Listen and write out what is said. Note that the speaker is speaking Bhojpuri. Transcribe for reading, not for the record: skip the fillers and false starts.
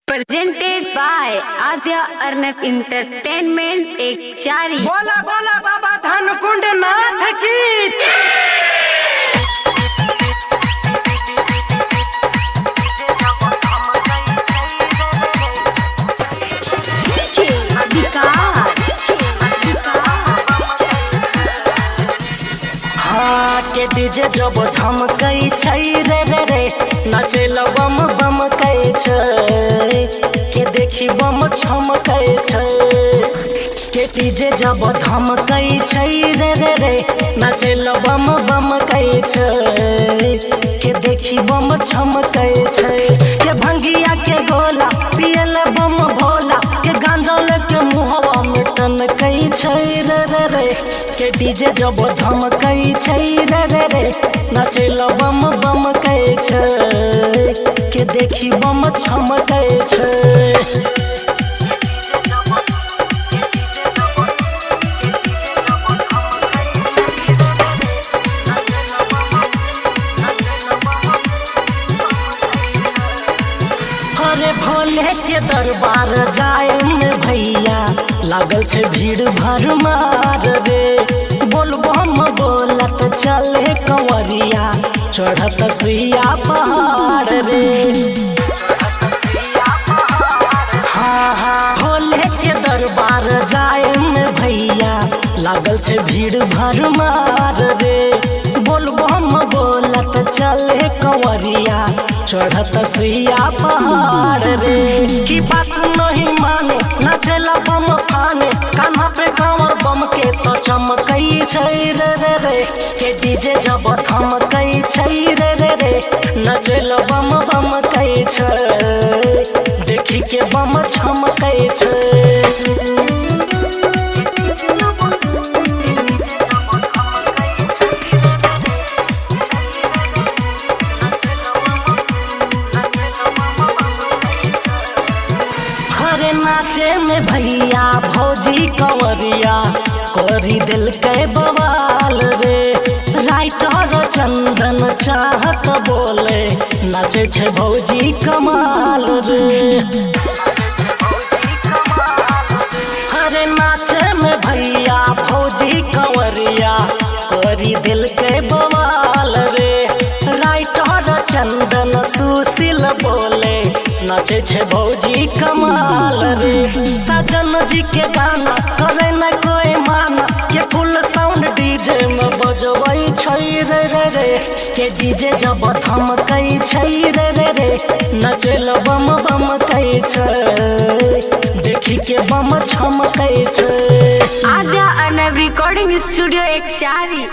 Presented by Adya Arnab Entertainment एक चारी। बोला बोला बाबा धनकुंड नाथ की। हाँ के डीजे जब धमकई छई रे रे रे नचेल बम बम कई छई के देखी बम छमकई छई के डीजे जब धमकई छई रे रे रे नचेल बम बम कई छई के देखी बम छमकई छई के भंगिया के गोला पियल बम भोला के गांजा के मुहवा में टन कई छई रे रे रे के डीजे जब धमकई छई रे रे रे नचेल बम बम कई छई के देखी बम छमकई छई। अरे भोले के दरबार जाए में भैया लागल छे भीड़ भरमार रे बोल बम बोलत चले कंवरिया चढ़त सुइया पहाड़ रे। हाँ हाँ भोले के दरबार जाए में भैया लागल छे भीड़ भरमार रे बोल बम बोलत चले कंवरिया चढ़त सुइया पहाड़ रे की बात नहीं माने नचला बम फाने कान्हा पे कांवर बम के तो चमकई छई रे रे रे के डीजे जब थमकई छई रे रे रे नचल बम बम कई छई देखी के बम छमकई छई। हरे नाचे में भैया भौजी कंवरिया करी दिल के बवाल रे राइटर चंदन चाहत बोले नाचे छे भौजी कमाल रे। हरे नाचे में भैया भौजी कंवरिया करी दिल के बवाल रे राइटर चंदन सुशील बोले नाचे छे भौजी कमाल रे सजन जी के गाना करे न कोई माना के फुल साउंड डीजे में बजवई छई रे रे रे के डीजे जब थमकई छई रे रे रे नचल बम बम कई छई देखी के बम छमकई छई। आद्या अर्नब रिकॉर्डिंग स्टूडियो एक चारी।